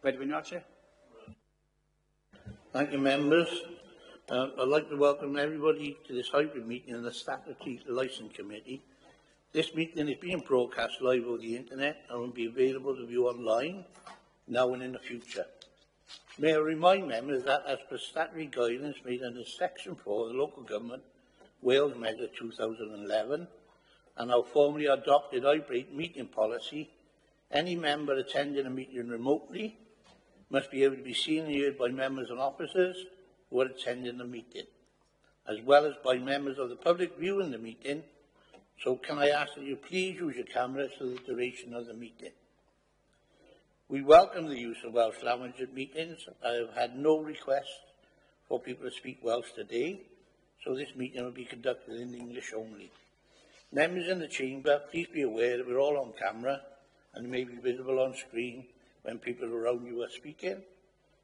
Ready when you are, Chair. Thank you, members. I'd like to welcome everybody to this hybrid meeting in the Statutory Licence Committee. This meeting is being broadcast live over the internet and will be available to view online now and in the future. May I remind members that as per statutory guidance made under Section 4 of the Local Government Wales Measure 2011 and our formally adopted hybrid meeting policy, any member attending a meeting remotely must be able to be seen and heard by members and officers who are attending the meeting, as well as by members of the public viewing the meeting. So can I ask that you please use your cameras for the duration of the meeting? We welcome the use of Welsh language at meetings. I have had no request for people to speak Welsh today, so this meeting will be conducted in English only. Members in the chamber, please be aware that we're all on camera and may be visible on screen when people around you are speaking,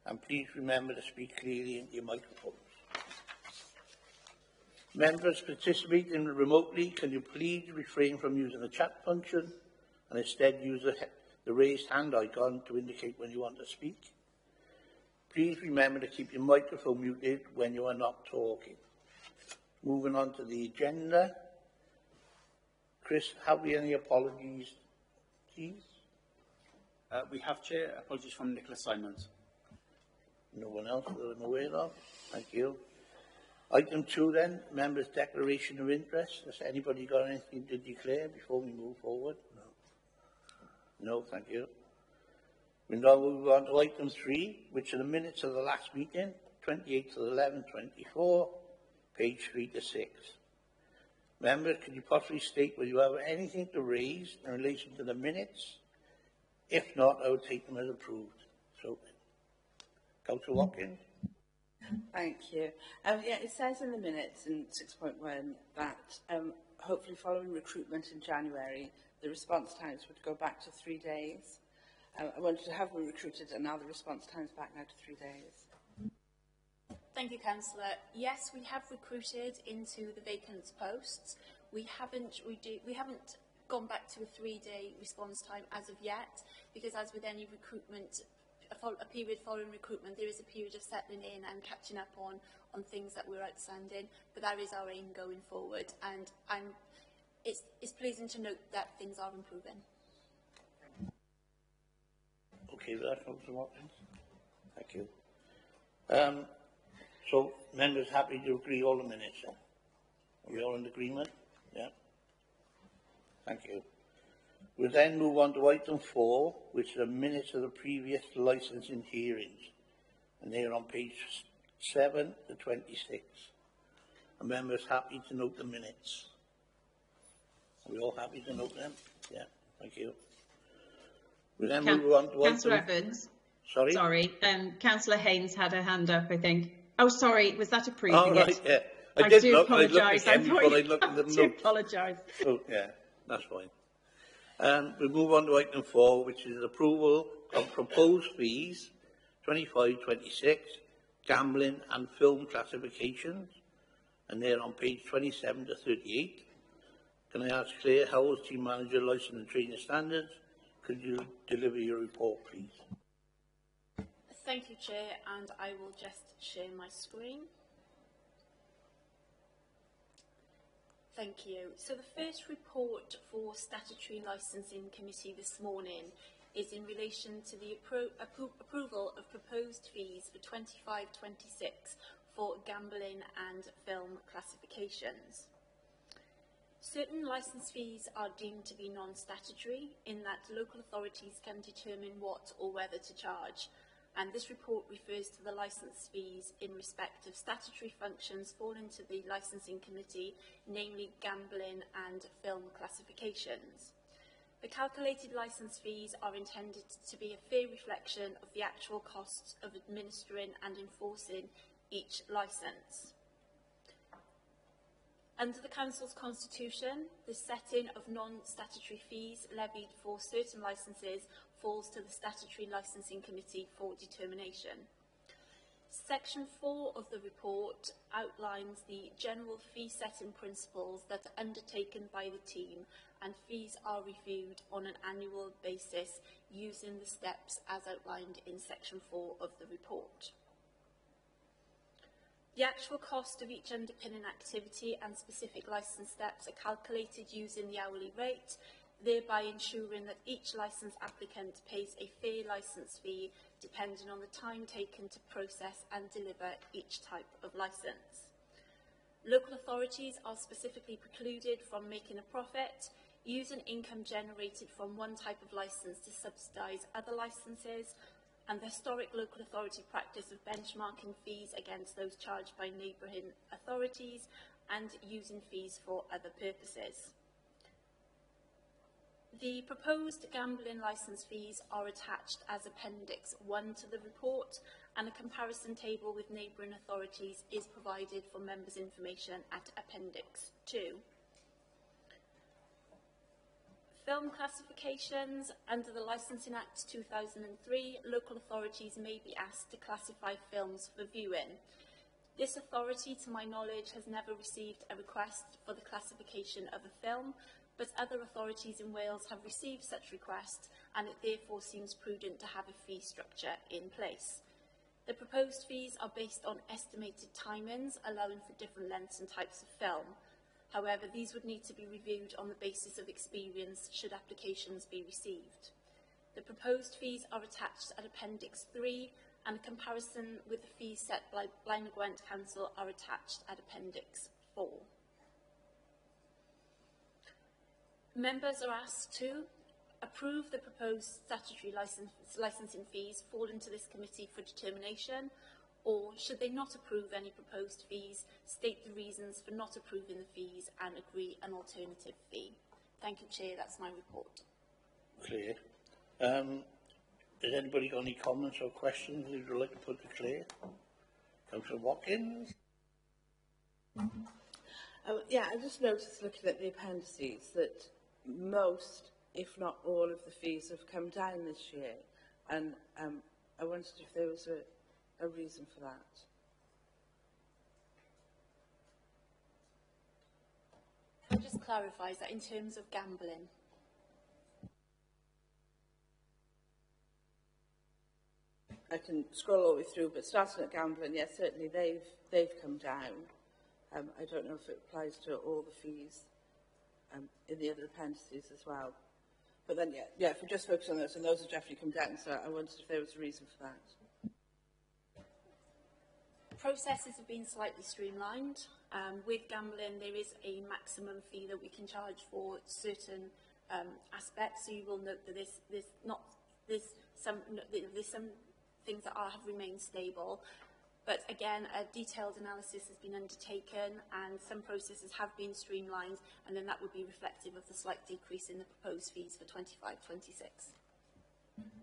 and please remember to speak clearly into your microphones. Members participating remotely, can you please refrain from using the chat function and instead use the raised hand icon to indicate when you want to speak? Please remember to keep your microphone muted when you are not talking. Moving on to the agenda. Chris, have we any apologies, please? We have, Chair. Apologies from Nicholas Simons. No one else that I'm aware of. Thank you. Item 2 then, members' declaration of interest. Has anybody got anything to declare before we move forward? No. No, thank you. We now move on to item 3, which are the minutes of the last meeting, 28th of 11/24, page 3 to 6. Members, could you possibly state whether you have anything to raise in relation to the minutes? If not, I would take them as approved. So, Councillor Watkins. Thank you. Yeah, it says in the minutes in 6.1 that hopefully following recruitment in January, the response times would go back to 3 days. I wanted to have we recruited and now the response time's back now to 3 days. Thank you, Councillor. Yes, we have recruited into the vacant posts. We haven't gone back to a 3-day response time as of yet, because as with any recruitment, a period following recruitment, there is a period of settling in and catching up on things that were outstanding, but that is our aim going forward, and it's pleasing to note that things are improving. Okay, that's Councillor Watkins. Thank you. So, members happy to agree all the minutes? Then? Are we all in agreement? Yeah. Thank you. We'll then move on to item 4, which are the minutes of the previous licensing hearings. And they are on page 7 to 26. Are members happy to note the minutes? Are we all happy to note them? Yeah, thank you. We then move on to Councillor Evans. Sorry, Councillor Haynes had her hand up, I think. Oh, sorry, was that approving oh, right, it? Yeah. I do apologise. I do apologise. Oh, yeah, that's fine. We move on to item 4, which is approval of proposed fees, 25-26, gambling and film classifications, and they're on page 27 to 38. Can I ask Claire Howells, Team Manager, Licence and Training Standards, could you deliver your report, please? Thank you, Chair, and I will just share my screen. Thank you. So the first report for Statutory Licensing Committee this morning is in relation to the approval of proposed fees for 25-26 for gambling and film classifications. Certain licence fees are deemed to be non-statutory in that local authorities can determine what or whether to charge, and this report refers to the licence fees in respect of statutory functions falling to the licensing committee, namely gambling and film classifications. The calculated licence fees are intended to be a fair reflection of the actual costs of administering and enforcing each licence. Under the Council's constitution, the setting of non-statutory fees levied for certain licences falls to the Statutory Licensing Committee for determination. Section 4 of the report outlines the general fee setting principles that are undertaken by the team, and fees are reviewed on an annual basis using the steps as outlined in Section 4 of the report. The actual cost of each underpinning activity and specific licence steps are calculated using the hourly rate, thereby ensuring that each licence applicant pays a fair licence fee depending on the time taken to process and deliver each type of licence. Local authorities are specifically precluded from making a profit, using income generated from one type of licence to subsidise other licences, and the historic local authority practice of benchmarking fees against those charged by neighbouring authorities and using fees for other purposes. The proposed gambling licence fees are attached as Appendix 1 to the report, and a comparison table with neighbouring authorities is provided for members' information at Appendix 2. Film classifications. Under the Licensing Act 2003, local authorities may be asked to classify films for viewing. This authority, to my knowledge, has never received a request for the classification of a film, but other authorities in Wales have received such requests, and it therefore seems prudent to have a fee structure in place. The proposed fees are based on estimated timings, allowing for different lengths and types of film. However, these would need to be reviewed on the basis of experience should applications be received. The proposed fees are attached at Appendix 3, and a comparison with the fees set by Blaenau Gwent Council are attached at Appendix 4. Members are asked to approve the proposed statutory licensing fees fall into this committee for determination, or should they not approve any proposed fees, state the reasons for not approving the fees and agree an alternative fee. Thank you, Chair. That's my report. Clear. Has anybody got any comments or questions they would like to put to Claire? Councillor Watkins? Yeah, I just noticed looking at the appendices that most, if not all, of the fees have come down this year, and I wondered if there was a reason for that. Can I just clarify, is that in terms of gambling? I can scroll all the way through, but starting at gambling, yes, certainly they've come down. I don't know if it applies to all the fees in the other appendices as well. But then, yeah, if we just focus on those, and those have definitely come down, so I wondered if there was a reason for that. Processes have been slightly streamlined. With gambling, there is a maximum fee that we can charge for certain aspects. So you will note that there's some things that have remained stable. But again, a detailed analysis has been undertaken, and some processes have been streamlined, and then that would be reflective of the slight decrease in the proposed fees for 25-26.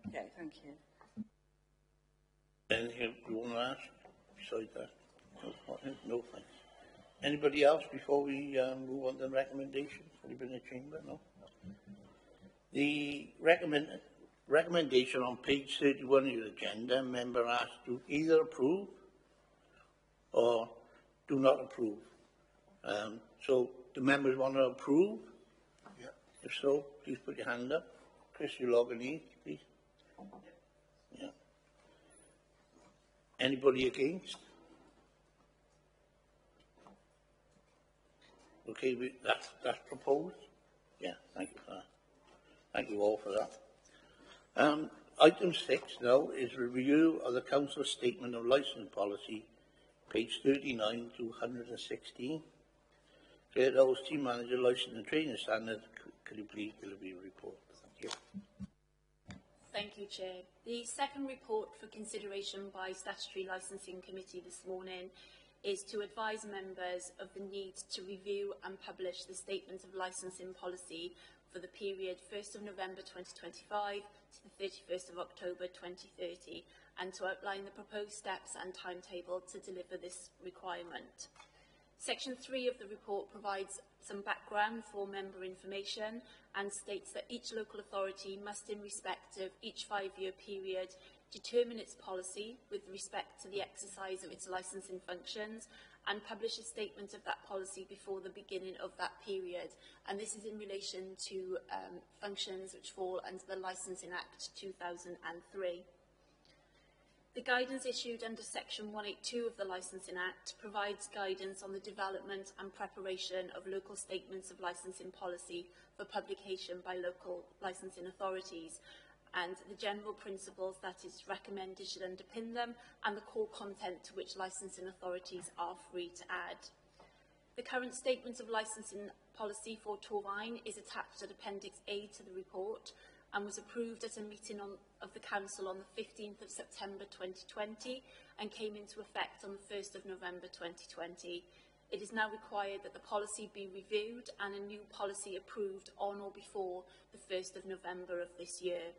Okay, thank you. Anything you want to ask besides that? No, thanks. Anybody else before we move on to the recommendations? Anybody in the chamber? No? The recommendation on page 31 of your agenda, member asked to either approve or do not approve. So, do members want to approve? Yeah. If so, please put your hand up. Chris, you log in, please. Yeah. Anybody against? Okay, that's proposed. Yeah, thank you for that. Thank you all for that. Item 6 now is review of the Council Statement of Licence Policy, page 39 to 116. Claire Dowles, Team Manager, Licence and Training Standards, could you please deliver your report? Thank you. Thank you, Chair. The second report for consideration by Statutory Licensing Committee this morning is to advise members of the need to review and publish the Statement of Licensing Policy for the period 1st of November 2025 to the 31st of October 2030, and to outline the proposed steps and timetable to deliver this requirement. Section 3 of the report provides some background for member information and states that each local authority must, in respect of each 5-year period, determine its policy with respect to the exercise of its licensing functions, and publish a statement of that policy before the beginning of that period. And this is in relation to functions which fall under the Licensing Act 2003. The guidance issued under Section 182 of the Licensing Act provides guidance on the development and preparation of local statements of licensing policy for publication by local licensing authorities, and the general principles that is recommended should underpin them, and the core content to which licensing authorities are free to add. The current statement of licensing policy for Torvine is attached at Appendix A to the report, and was approved at a meeting of the Council on the 15th of September 2020 and came into effect on the 1st of November 2020. It is now required that the policy be reviewed and a new policy approved on or before the 1st of November of this year.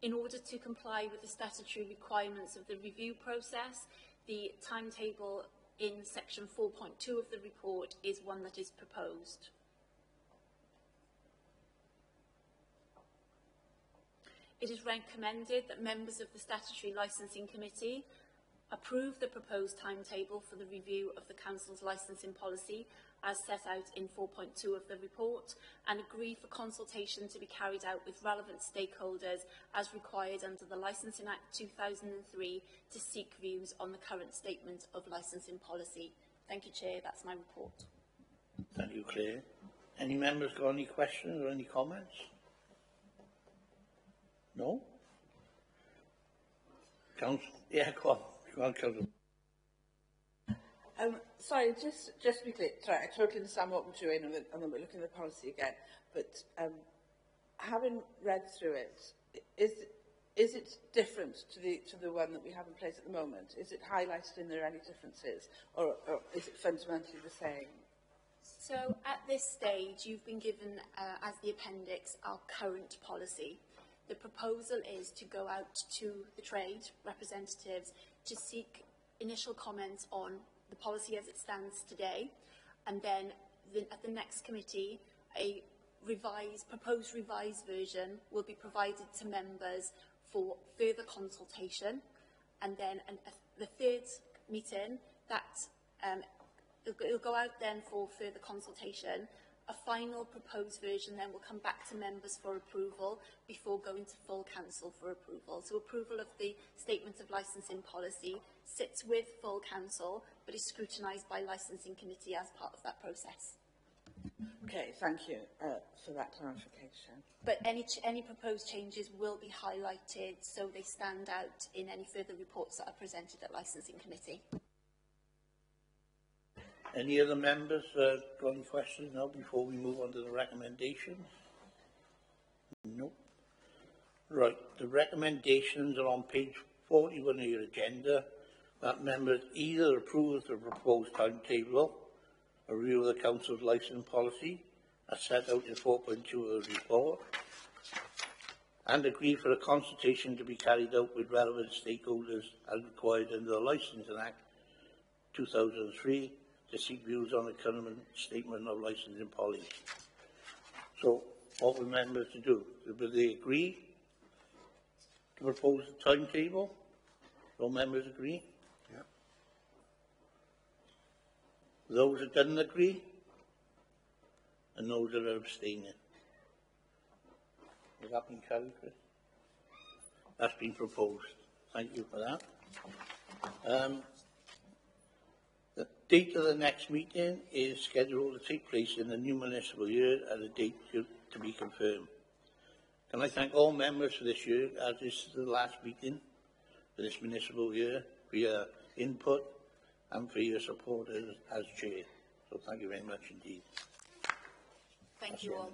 In order to comply with the statutory requirements of the review process, the timetable in Section 4.2 of the report is one that is proposed. It is recommended that members of the Statutory Licensing Committee approve the proposed timetable for the review of the Council's licensing policy as set out in 4.2 of the report, and agree for consultation to be carried out with relevant stakeholders as required under the Licensing Act 2003 to seek views on the current statement of licensing policy. Thank you, Chair. That's my report. Thank you, Claire. Any members got any questions or any comments? No? Council? Yeah, go on. Go on, Council. Sorry, just to be clear, sorry, I totally understand what we're doing and then we're looking at the policy again, but having read through it, is it different to the one that we have in place at the moment? Is it highlighted in there any differences, or is it fundamentally the same? So at this stage, you've been given, as the appendix, our current policy. The proposal is to go out to the trade representatives to seek initial comments on the policy as it stands today, and then at the next committee, a proposed revised version will be provided to members for further consultation, and then the third meeting, it'll go out then for further consultation. A final proposed version then will come back to members for approval before going to full council for approval. So approval of the statement of licensing policy sits with full council, but is scrutinised by licensing committee as part of that process. Okay, thank you for that clarification. But any proposed changes will be highlighted so they stand out in any further reports that are presented at licensing committee. Any other members got any questions now before we move on to the recommendations? No. Right, the recommendations are on page 41 of your agenda. That members either approve the proposed timetable, a review of the Council's licence policy, as set out in 4.2 of the report, and agree for a consultation to be carried out with relevant stakeholders as required under the Licensing Act 2003 to seek views on the current statement of licensing policy. So, what will members to do? Will they agree to propose the timetable? All members agree? Yeah. Those that didn't agree? And those that are abstaining? Has that been carried, Chris? That's been proposed. Thank you for that. The date of the next meeting is scheduled to take place in the new municipal year at a date to be confirmed. Can I thank all members for this year, as this is the last meeting for this municipal year, for your input and for your support as chair. So thank you very much indeed. Thank you all.